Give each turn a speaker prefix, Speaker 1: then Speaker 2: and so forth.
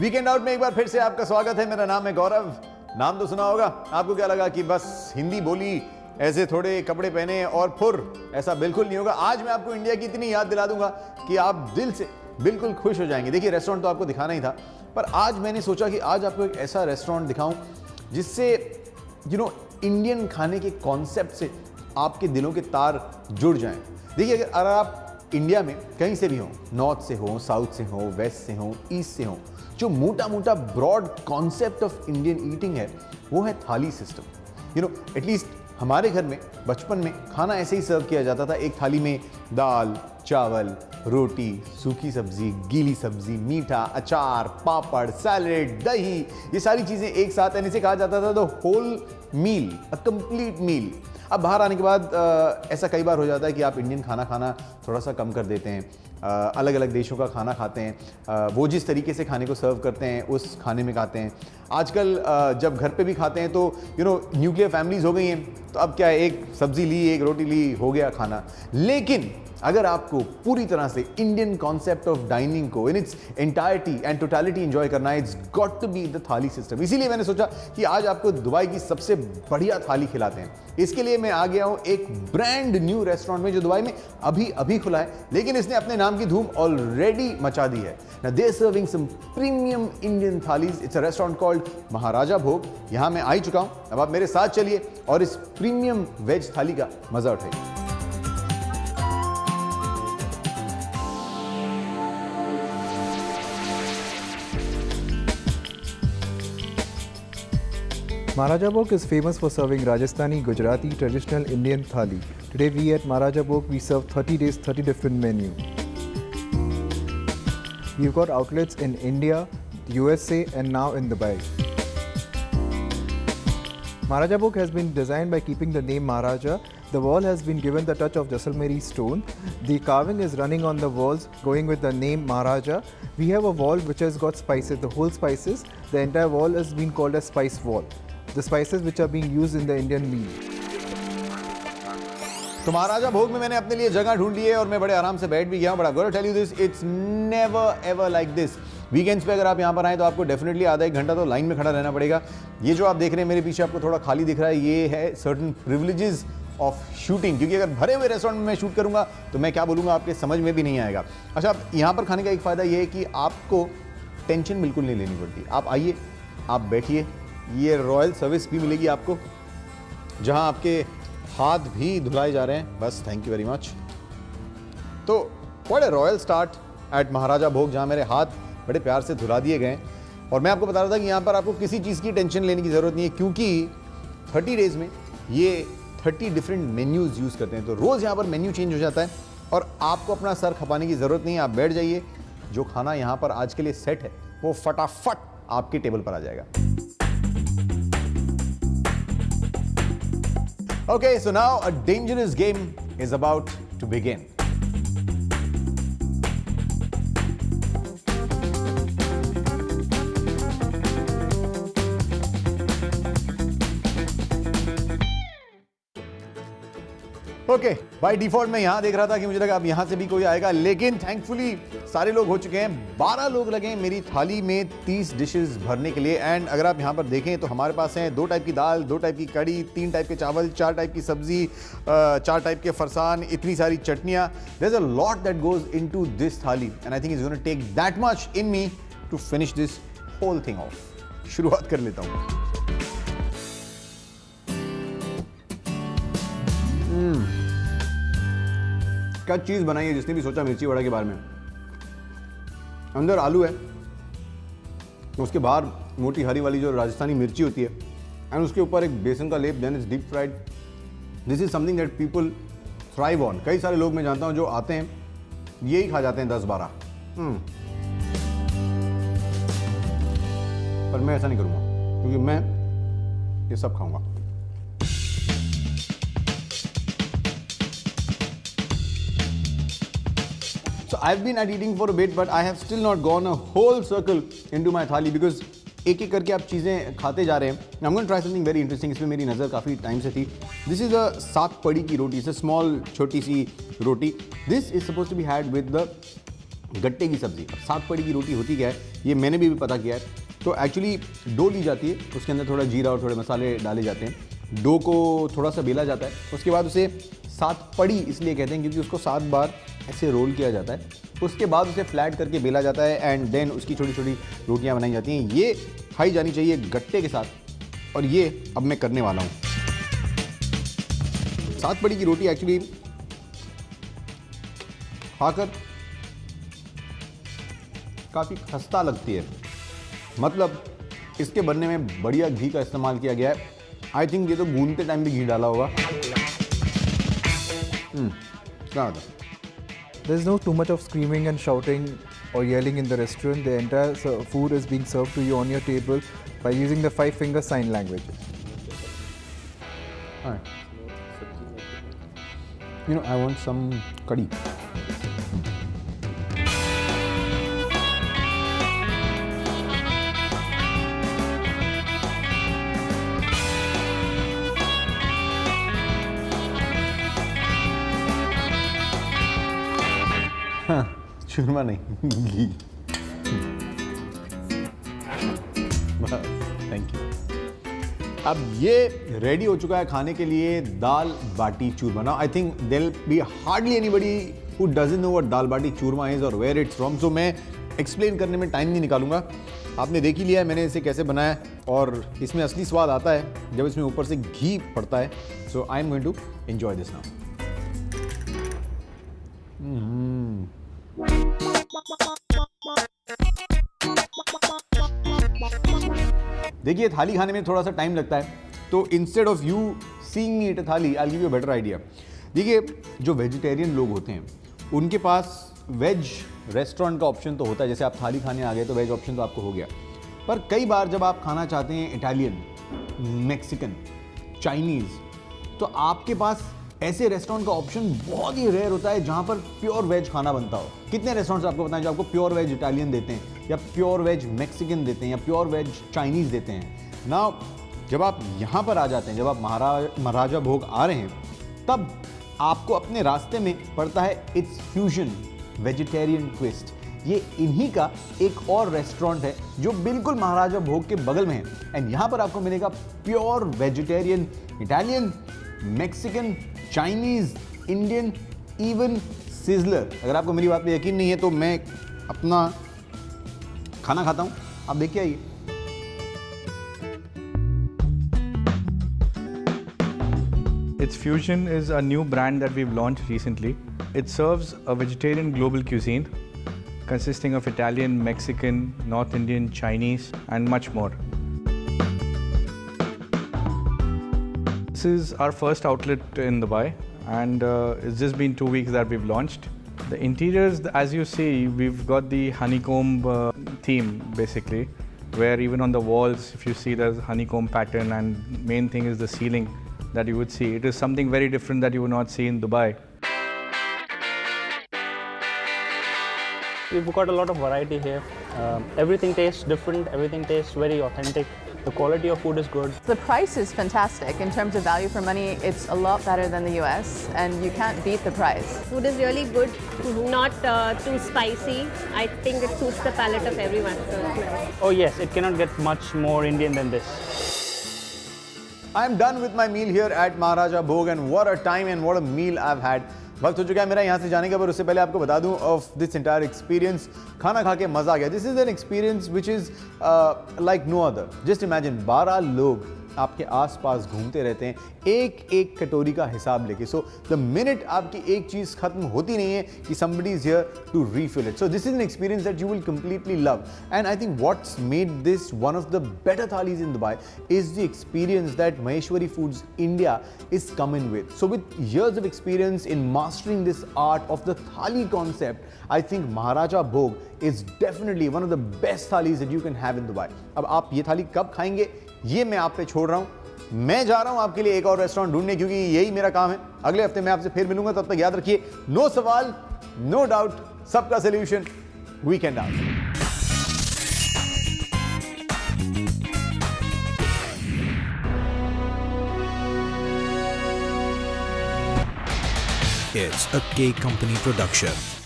Speaker 1: Weekend out में एक बार फिर से आपका स्वागत है। मेरा नाम है गौरव। नाम तो सुना होगा। आपको क्या लगा कि बस हिंदी बोली, ऐसे थोड़े कपड़े पहने और फुर, ऐसा बिल्कुल नहीं होगा। आज मैं आपको इंडिया की इतनी याद दिला दूंगा कि आप दिल से बिल्कुल खुश हो जाएंगे। देखिए, रेस्टोरेंट तो आपको दिखाना ही था, पर आज मैंने सोचा कि आज आपको एक ऐसा रेस्टोरेंट दिखाऊं जिससे इंडियन खाने के कॉन्सेप्ट से आपके दिलों के तार जुड़ जाएं। देखिए, अगर आप इंडिया में कहीं से भी हो, नॉर्थ से हो, साउथ से हो, वेस्ट से हो, ईस्ट से हो, जो मोटा मोटा broad concept of Indian eating है वो है थाली सिस्टम। एटलीस्ट हमारे घर में बचपन में खाना ऐसे ही सर्व किया जाता था। एक थाली में दाल, चावल, रोटी, सूखी सब्जी, गीली सब्जी, मीठा, अचार, पापड़, सैलेड, दही, ये सारी चीज़ें एक साथ, यानी इसे कहा जाता था the whole meal, a complete meal. अब बाहर आने के बाद ऐसा कई बार हो जाता है कि आप इंडियन खाना थोड़ा सा कम कर देते हैं, अलग अलग देशों का खाना खाते हैं, वो जिस तरीके से खाने को सर्व करते हैं उस खाने में खाते हैं। आजकल जब घर पे भी खाते हैं तो न्यूक्लियर फैमिलीज हो गई हैं, तो अब क्या है, एक सब्जी ली, एक रोटी ली, हो गया खाना। लेकिन अगर आपको पूरी तरह से इंडियन कॉन्सेप्ट ऑफ डाइनिंग को in its entirety and totality enjoy करना है, it's got to be the thali system. इसीलिए मैंने सोचा कि आज आपको दुबई की सबसे बढ़िया थाली खिलाते हैं। इसके लिए मैं आ गया हूं एक ब्रांड न्यू रेस्टोरेंट में जो दुबई में अभी खुला है, लेकिन इसने अपने नाम की धूम ऑलरेडी मचा दी है। Now they're serving some premium Indian thalis. It's a restaurant called महाराजा भोग। यहां मैं आ ही चुका हूं। अब आप मेरे साथ चलिए और इस प्रीमियम वेज थाली का मजा उठाइए।
Speaker 2: Maharaja Bhog is famous for serving Rajasthani, Gujarati, traditional Indian thali. Today we at Maharaja Bhog, we serve 30 days, 30 different menus. We've got outlets in India, USA and now in Dubai. Maharaja Bhog has been designed by keeping the name Maharaja. The wall has been given the touch of Jaisalmeri stone. The carving is running on the walls going with the name Maharaja. We have a wall which has got spices, the whole spices. The entire wall has been called a spice wall. The spices which are being used in the Indian meal.
Speaker 1: तो महाराजा भोग में मैंने अपने लिए जगह ढूंढ ली है और मैं बड़े आराम से बैठ भी गया हूं। But I gotta tell you this, it's never ever like this. Weekends पे अगर आप यहां पर आए तो आपको डेफिनेटली आधा एक घंटा तो लाइन में खड़ा रहना पड़ेगा। ये जो आप देख रहे हैं मेरे पीछे, आपको थोड़ा खाली दिख रहा है, ये है सर्टेन प्रिविलेजेस ऑफ शूटिंग, क्योंकि अगर भरे हुए रेस्टोरेंट में मैं शूट करूंगा तो मैं क्या बोलूंगा आपके समझ में भी नहीं आएगा। अच्छा, यहाँ पर खाने का एक फ़ायदा ये है कि आपको टेंशन बिल्कुल नहीं लेनी पड़ती। आप आइए, आप बैठिए, ये रॉयल सर्विस भी मिलेगी आपको, जहां आपके हाथ भी धुलाए जा रहे हैं। बस, थैंक यू वेरी मच। तो what a royal start at Maharaja Bhog, जहां मेरे हाथ बड़े प्यार से धुला दिए गए। और मैं आपको बता रहा था कि यहाँ पर आपको किसी चीज़ की टेंशन लेने की ज़रूरत नहीं है, क्योंकि 30 डेज़ में ये 30 डिफरेंट मेन्यूज़ यूज़ करते हैं। तो रोज़ यहाँ पर मेन्यू चेंज हो जाता है और आपको अपना सर खपाने की ज़रूरत नहीं है। आप बैठ जाइए, जो खाना यहाँ पर आज के लिए सेट है वो फटाफट आपके टेबल पर आ जाएगा। Okay, so now a dangerous game is about to begin. Okay, by default मैं यहां देख रहा था कि मुझे लगा अब यहां से भी कोई आएगा, लेकिन थैंकफुली सारे लोग हो चुके हैं। 12 लोग लगे हैं मेरी थाली में 30 डिशेस भरने के लिए। एंड अगर आप यहां पर देखें तो हमारे पास हैं 2 टाइप की दाल, 2 टाइप की कड़ी, 3 टाइप के चावल, 4 टाइप की सब्जी, 4 टाइप के फरसान, इतनी सारी चटनियां। There is a lot that goes into this thali and I think it's gonna take that much in me to finish this whole thing off. शुरुआत कर लेता हूं। क्या चीज़ बनाई है जिसने भी सोचा मिर्ची वड़ा के बारे में। अंदर आलू है, उसके बाहर मोटी हरी वाली जो राजस्थानी मिर्ची होती है, एंड उसके ऊपर एक बेसन का लेप, then it's deep fried. This is something that people thrive on. कई सारे लोग मैं जानता हूं जो आते हैं यही खा जाते हैं 10-12। पर मैं ऐसा नहीं करूंगा, क्योंकि मैं ये सब खाऊंगा। So I've been at eating for a bit, but I have still not gone a whole circle into my thali because एक एक करके आप चीज़ें खाते जा रहे हैं। I'm going to try something very interesting. इसमें मेरी नज़र काफ़ी टाइम से थी। This is a साग पड़ी की रोटी, it's a small छोटी सी रोटी. This is supposed to be had with the गट्टे की सब्जी। अब सात पड़ी की रोटी होती क्या है, ये मैंने भी पता किया है। तो एक्चुअली डो ली जाती है, उसके अंदर थोड़ा जीरा और थोड़े मसाले डाले जाते हैं, डो को थोड़ा सा बेला जाता है, उसके बाद उसे सात पड़ी इसलिए कहते हैं क्योंकि उसको 7 बार ऐसे रोल किया जाता है, उसके बाद उसे फ्लैट करके बेला जाता है एंड देन उसकी छोटी छोटी रोटियां बनाई जाती हैं। ये खाई जानी चाहिए गट्टे के साथ और ये अब मैं करने वाला हूँ। सात पड़ी की रोटी एक्चुअली खाकर काफ़ी खस्ता लगती है, मतलब इसके बनने में बढ़िया घी का इस्तेमाल किया गया है। आई थिंक ये तो भूनते टाइम भी घी डाला होगा। क्या होता है?
Speaker 2: There's no too much of screaming and shouting or yelling in the restaurant. The entire food is being served to you on your table by using the 5-finger sign language.
Speaker 1: Alright. You know, I want some curry. चूरमा नहीं, घी। Thank you. अब ये ready हो चुका है खाने के लिए दाल baati churma. Now I think there will be hardly anybody who doesn't know what dal baati churma is और वेयर इट्स फ्रॉम, सो मैं एक्सप्लेन करने में टाइम नहीं निकालूंगा। आपने देख ही लिया है मैंने इसे कैसे बनाया और इसमें असली स्वाद आता है जब इसमें ऊपर से घी पड़ता है। So I am going to enjoy this now. देखिए थाली खाने में थोड़ा सा टाइम लगता है, तो instead of you seeing me eat a thali I give you a better idea. देखिए जो वेजिटेरियन लोग होते हैं उनके पास वेज रेस्टोरेंट का ऑप्शन तो होता है, जैसे आप थाली खाने आ गए तो वेज ऑप्शन तो आपको हो गया, पर कई बार जब आप खाना चाहते हैं इटालियन, मैक्सिकन, चाइनीज़, तो आपके पास ऐसे रेस्टोरेंट का ऑप्शन बहुत ही रेयर होता है जहां पर प्योर वेज खाना बनता हो। कितने रेस्टोरेंट्स आपको बताएं जो आपको प्योर वेज इटालियन देते हैं या प्योर वेज मैक्सिकन देते हैं या प्योर वेज चाइनीज़ देते हैं ना। जब आप यहाँ पर आ जाते हैं, जब आप महाराजा भोग आ रहे हैं, तब आपको अपने रास्ते में पड़ता है इट्स फ्यूजन वेजिटेरियन ट्विस्ट। ये इन्हीं का एक और रेस्टोरेंट है जो बिल्कुल महाराजा भोग के बगल में है एंड यहाँ पर आपको मिलेगा pure vegetarian, Italian, Mexican, Chinese, Indian, even sizzler. अगर आपको मेरी बात पे यकीन नहीं है तो मैं अपना खाना खाता हूँ, आप देखिए आइए।
Speaker 3: Its Fusion is a new brand that we've launched recently. It serves a vegetarian global cuisine consisting of Italian, Mexican, North Indian, Chinese, and much more. This is our first outlet in Dubai, and it's just been 2 weeks that we've launched. The interiors, as you see, we've got the honeycomb theme basically, where even on the walls, if you see there's honeycomb pattern, and main thing is the ceiling that you would see. It is something very different that you would not see in Dubai.
Speaker 4: We've got a lot of variety here. Everything tastes different, everything tastes very authentic. The quality of food is good.
Speaker 5: The price is fantastic. In terms of value for money, it's a lot better than the US, and you can't beat the price.
Speaker 6: Food is really good, not too spicy. I think it suits the palate of everyone. So it's nice.
Speaker 4: Oh yes, it cannot get much more Indian than this.
Speaker 1: I'm done with my meal here at Maharaja Bhog and what a time and what a meal I've had. वक्त हो चुका है मेरा यहाँ से जाने का, पर उससे पहले आपको बता दूं ऑफ दिस एंटायर एक्सपीरियंस। खाना खा के मज़ा आ गया। This is an experience which is like no other. Just imagine 12 लोग आपके आसपास घूमते रहते हैं एक एक कटोरी का हिसाब लेके। सो द मिनट आपकी एक चीज़ खत्म होती नहीं है कि somebody is here to refill it. So this is an experience that you will completely love. And I think what's made this one of the better thalis in Dubai is the experience that Maheshwari Foods India is coming with. So with years of experience in mastering this art of the thali concept, I think Maharaja Bhog is definitely one of the best thalis that you can have in Dubai. अब आप ये थाली कब खाएंगे ये मैं आप पे छोड़ रहा हूं। मैं जा रहा हूं आपके लिए एक और रेस्टोरेंट ढूंढने, क्योंकि यही मेरा काम है। अगले हफ्ते मैं आपसे फिर मिलूंगा, तब तक याद रखिए, नो सवाल नो डाउट, सबका solution weekend out.
Speaker 7: It's a K Company production.